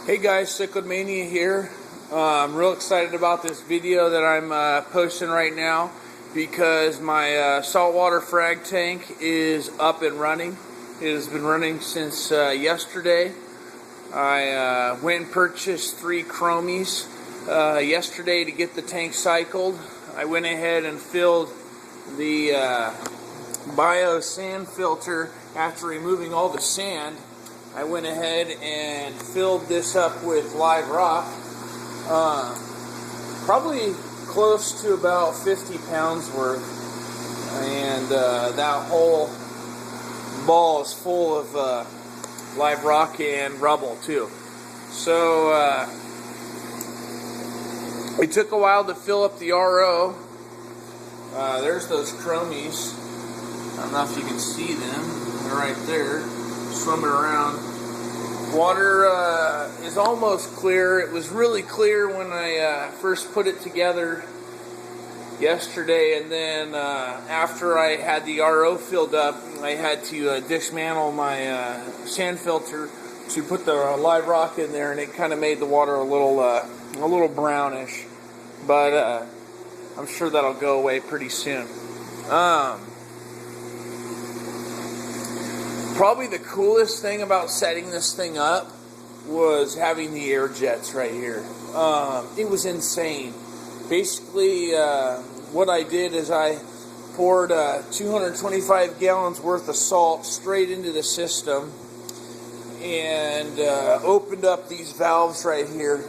Hey guys, Cyclomania here. I'm real excited about this video that I'm posting right now because my saltwater frag tank is up and running. It has been running since yesterday. I went and purchased 3 chromies yesterday to get the tank cycled. I went ahead and filled the bio sand filter after removing all the sand. I went ahead and filled this up with live rock, probably close to about 50 pounds worth, and that whole ball is full of live rock and rubble too. So it took a while to fill up the RO. There's those chromies. I don't know if you can see them. They're right there, swimming around. Water is almost clear. It was really clear when I first put it together yesterday, and then after I had the RO filled up, I had to dismantle my sand filter to put the live rock in there, and it kind of made the water a little brownish. But I'm sure that'll go away pretty soon. Probably the coolest thing about setting this thing up was having the air jets right here. It was insane. Basically, what I did is I poured 225 gallons worth of salt straight into the system and opened up these valves right here.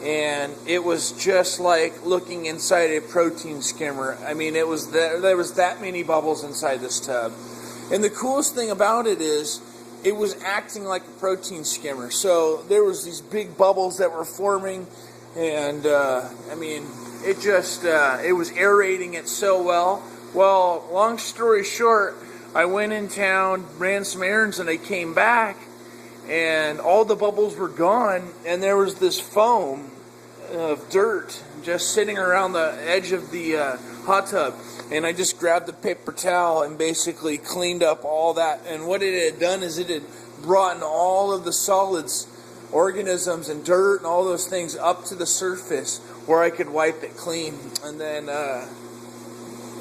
And it was just like looking inside a protein skimmer. I mean, there was that many bubbles inside this tub. And the coolest thing about it is it was acting like a protein skimmer. So there was these big bubbles that were forming, and I mean, it just it was aerating it so well. Well, long story short, I went in town, ran some errands, and I came back, and all the bubbles were gone, and there was this foam of dirt just sitting around the edge of the hot tub. And I just grabbed the paper towel and basically cleaned up all that. And what it had done is it had brought all of the solids, organisms and dirt and all those things up to the surface where I could wipe it clean. And then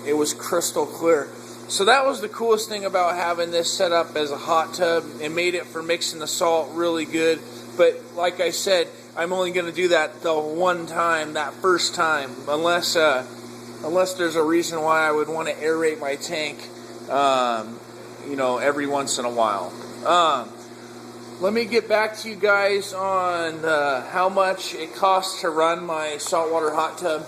it was crystal clear. So that was the coolest thing about having this set up as a hot tub. It made it for mixing the salt really good. But like I said, I'm only going to do that the one time, that first time, unless there's a reason why I would want to aerate my tank, every once in a while. Let me get back to you guys on how much it costs to run my saltwater hot tub.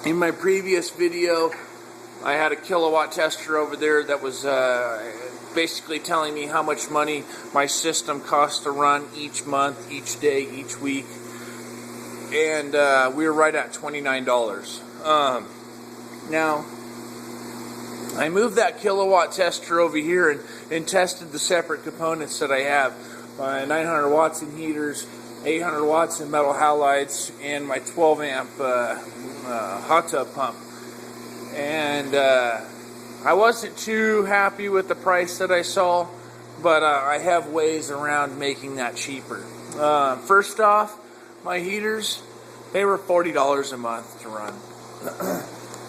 In my previous video, I had a kilowatt tester over there that was basically telling me how much money my system costs to run each month, each day, each week. And we were right at $29. Now, I moved that kilowatt tester over here and tested the separate components that I have. My 900 watts in heaters, 800 watts in metal halides, and my 12 amp hot tub pump. And I wasn't too happy with the price that I saw, but I have ways around making that cheaper. First off, my heaters, they were $40 a month to run.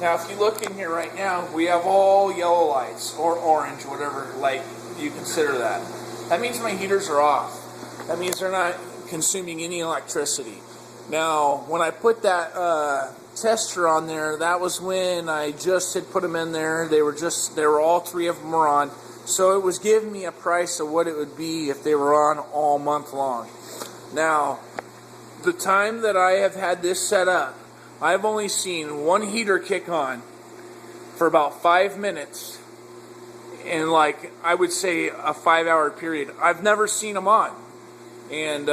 Now, if you look in here right now, we have all yellow lights, or orange, whatever light you consider that. That means my heaters are off. That means they're not consuming any electricity. Now, when I put that tester on there, that was when I just had put them in there. They were all 3 of them were on. So it was giving me a price of what it would be if they were on all month long. Now, the time that I have had this set up, I've only seen one heater kick on for about 5 minutes in, like, I would say a 5-hour period. I've never seen them on. And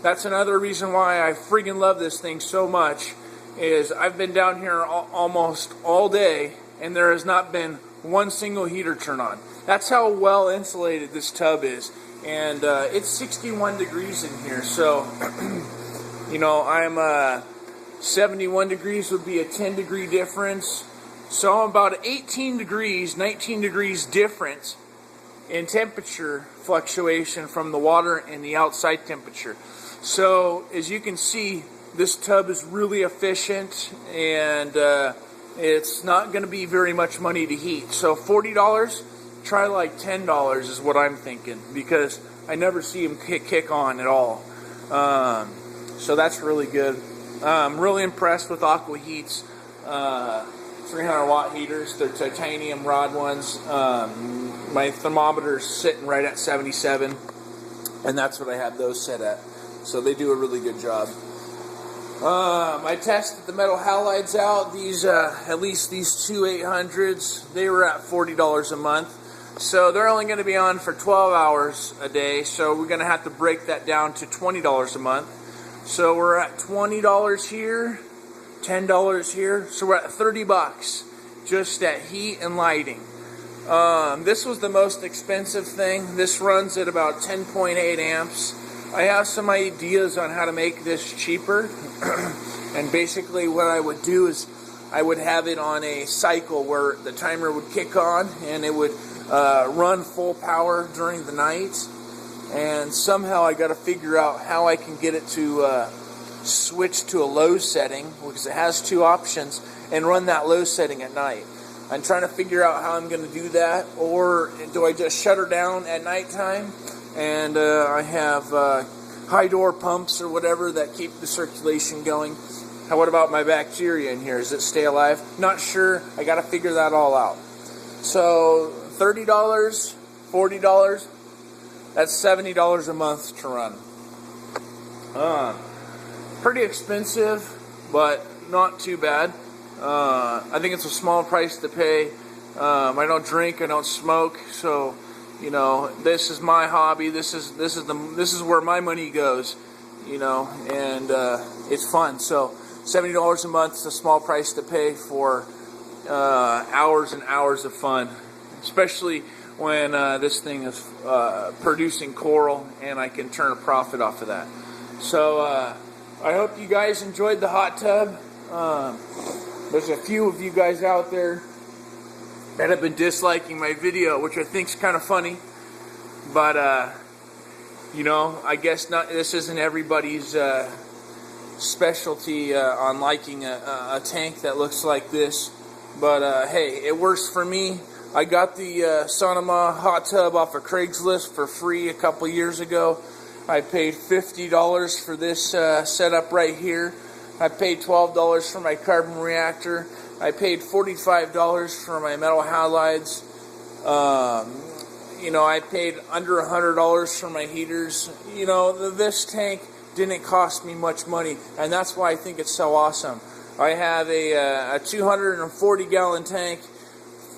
that's another reason why I friggin' love this thing so much, is I've been down here almost all day and there has not been one single heater turn on. That's how well insulated this tub is. And it's 61 degrees in here, so I'm 71 degrees would be a 10 degree difference. So I'm about 18 degrees, 19 degrees difference in temperature fluctuation from the water and the outside temperature. So as you can see, this tub is really efficient, and it's not going to be very much money to heat. So $40, try like $10 is what I'm thinking, because I never see them kick on at all. So that's really good. I'm really impressed with Aqua Heat's 300 watt heaters. They're titanium rod ones. My thermometer's sitting right at 77, and that's what I have those set at. So they do a really good job. I tested the metal halides out. These, at least these two 800s, they were at $40 a month. So they're only going to be on for 12 hours a day. So we're going to have to break that down to $20 a month. So we're at $20 here, $10 here. So we're at $30 just at heat and lighting. This was the most expensive thing. This runs at about 10.8 amps. I have some ideas on how to make this cheaper. And basically what I would do is I would have it on a cycle where the timer would kick on and it would run full power during the night. And somehow I got to figure out how I can get it to switch to a low setting, because it has two options, and run that low setting at night. I'm trying to figure out how I'm going to do that, or do I just shut her down at nighttime? And I have high door pumps or whatever that keep the circulation going. What about my bacteria in here? Does it stay alive? Not sure. I got to figure that all out. So $30, $40, that's $70 a month to run. Pretty expensive, but not too bad. I think it's a small price to pay. I don't drink, I don't smoke, so you know, this is my hobby. This is where my money goes, you know, and it's fun. So $70 a month is a small price to pay for hours and hours of fun, especially when this thing is producing coral and I can turn a profit off of that. So I hope you guys enjoyed the hot tub. There's a few of you guys out there that have been disliking my video, which I think is kind of funny, but you know, I guess not. This isn't everybody's specialty on liking a tank that looks like this, but hey, it works for me. I got the Sonoma hot tub off of Craigslist for free a couple years ago. I paid $50 for this setup right here. I paid $12 for my carbon reactor. I paid $45 for my metal halides. You know, I paid under $100 for my heaters. You know, this tank didn't cost me much money, and that's why I think it's so awesome. I have a 240-gallon tank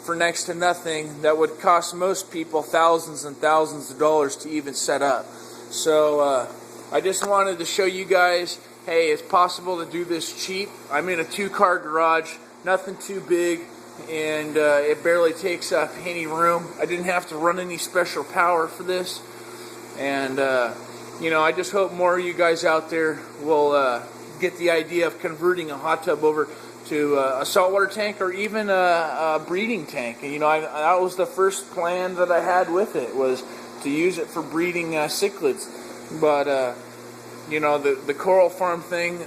for next to nothing that would cost most people thousands and thousands of dollars to even set up. So I just wanted to show you guys, hey, it's possible to do this cheap. I'm in a 2-car garage, nothing too big, and it barely takes up any room. I didn't have to run any special power for this. And you know, I just hope more of you guys out there will get the idea of converting a hot tub over to a saltwater tank, or even a breeding tank. And, you know, that was the first plan that I had with it, was to use it for breeding cichlids. But you know, the coral farm thing,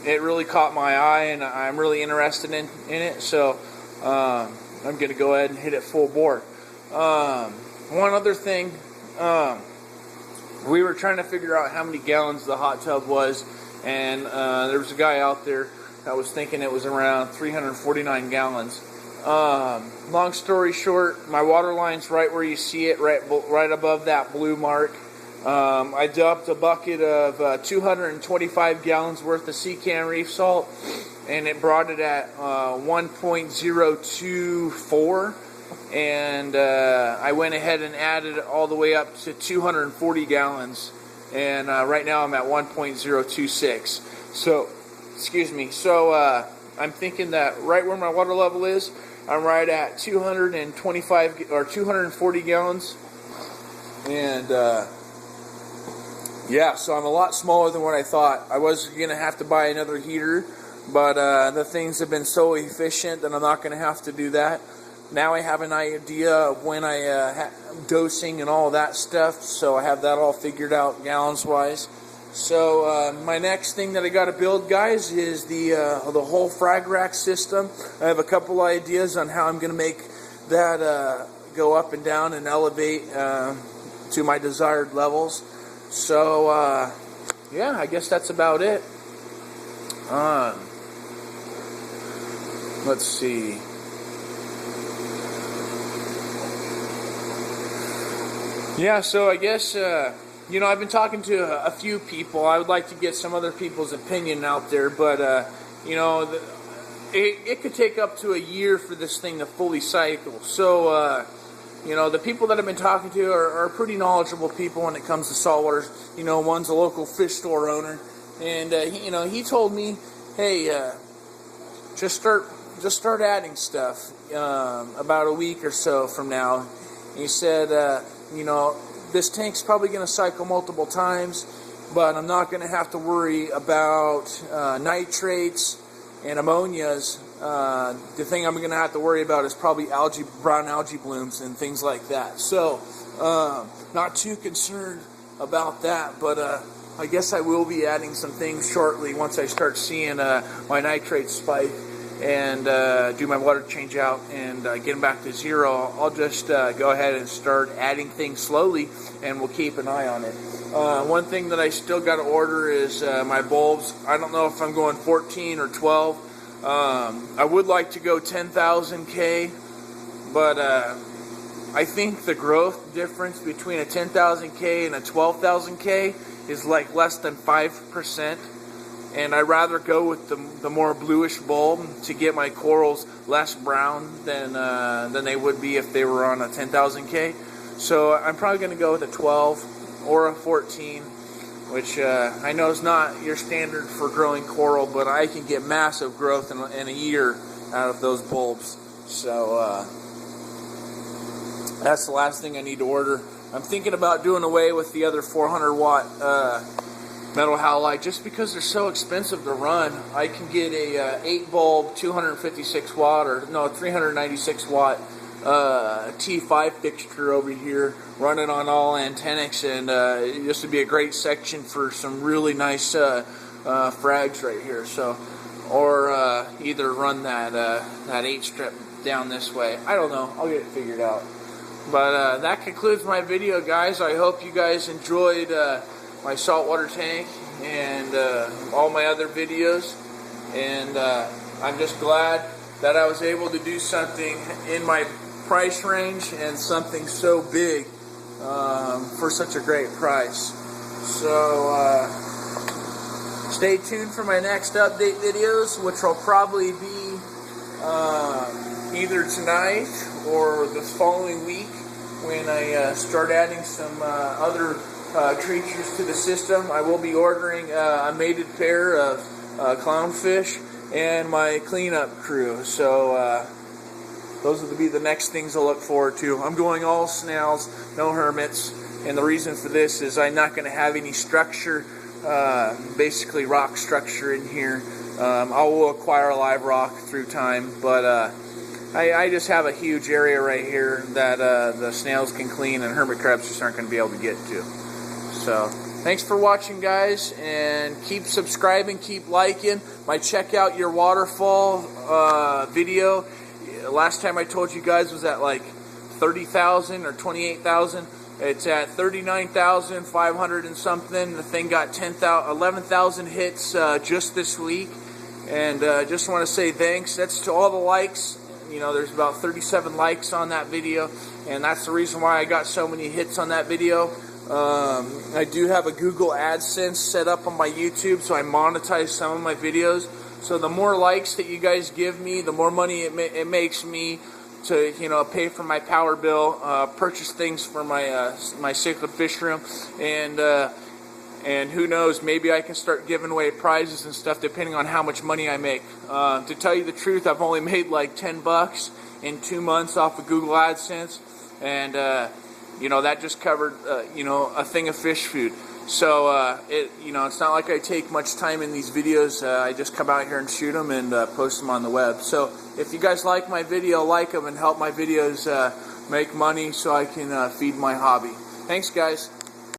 it really caught my eye, and I'm really interested in it. So I'm going to go ahead and hit it full bore. One other thing, we were trying to figure out how many gallons the hot tub was, and there was a guy out there that was thinking it was around 349 gallons. Long story short, my water line's right where you see it, right above that blue mark. I dumped a bucket of 225 gallons worth of sea can reef salt, and it brought it at 1.024, and I went ahead and added it all the way up to 240 gallons, and right now I'm at 1.026. So, excuse me. So I'm thinking that right where my water level is, I'm right at 225 or 240 gallons, and yeah, so I'm a lot smaller than what I thought. I was going to have to buy another heater, but the things have been so efficient that I'm not going to have to do that. now I have an idea of when dosing and all that stuff, so I have that all figured out gallons wise. So my next thing that I got to build, guys, is the whole frag rack system. I have a couple ideas on how I'm going to make that go up and down and elevate to my desired levels. So yeah, I guess that's about it. Let's see. Yeah, so I guess, you know, I've been talking to a few people. I would like to get some other people's opinion out there, but, you know, it could take up to a year for this thing to fully cycle. So, you know, the people that I've been talking to are pretty knowledgeable people when it comes to saltwater. You know, one's a local fish store owner, and, you know, he told me, hey, just start adding stuff about a week or so from now. He said, you know, this tank's probably going to cycle multiple times, but I'm not going to have to worry about nitrates and ammonias. The thing I'm going to have to worry about is probably brown algae blooms and things like that. So, not too concerned about that, but I guess I will be adding some things shortly once I start seeing my nitrate spike and do my water change out and get them back to zero. I'll just go ahead and start adding things slowly, and we'll keep an eye on it. One thing that I still got to order is my bulbs. I don't know if I'm going 14 or 12. I would like to go 10,000 K, but I think the growth difference between a 10,000 K and a 12,000 K is like less than 5%. And I'd rather go with the more bluish bulb to get my corals less brown than they would be if they were on a 10,000 K. So I'm probably going to go with a 12 or a 14, which I know is not your standard for growing coral, but I can get massive growth in a year out of those bulbs. So that's the last thing I need to order. I'm thinking about doing away with the other 400 watt metal halide just because they're so expensive to run. I can get a 8 bulb 256 watt or no 396 watt T5 fixture over here running on all antennics, and this would be a great section for some really nice frags right here. So, or either run that 8 strip down this way. I don't know. I'll get it figured out. But that concludes my video, guys. I hope you guys enjoyed my saltwater tank and all my other videos, and I'm just glad that I was able to do something in my price range and something so big for such a great price. So stay tuned for my next update videos, which will probably be either tonight or the following week when I start adding some other creatures to the system. I will be ordering a mated pair of clownfish and my cleanup crew. So those will be the next things to look forward to. I'm going all snails, no hermits, and the reason for this is I'm not going to have any structure, basically rock structure in here. I will acquire live rock through time, but I just have a huge area right here that the snails can clean and hermit crabs just aren't going to be able to get to. So, thanks for watching, guys, and keep subscribing, keep liking. My check out your waterfall video. Last time I told you guys was at like 30,000 or 28,000. It's at 39,500 and something. The thing got 11,000 hits just this week. And just want to say thanks. That's to all the likes. You know, there's about 37 likes on that video, and that's the reason why I got so many hits on that video. I do have a Google AdSense set up on my YouTube, so I monetize some of my videos. So the more likes that you guys give me, the more money it makes me to, you know, pay for my power bill, purchase things for my my cichlid fish room, and who knows, maybe I can start giving away prizes and stuff depending on how much money I make. To tell you the truth, I've only made like $10 in 2 months off of Google AdSense, and you know, that just covered you know, a thing of fish food. So it's not like I take much time in these videos. I just come out here and shoot them and post them on the web. So if you guys like my video, like them and help my videos make money so I can feed my hobby. Thanks, guys.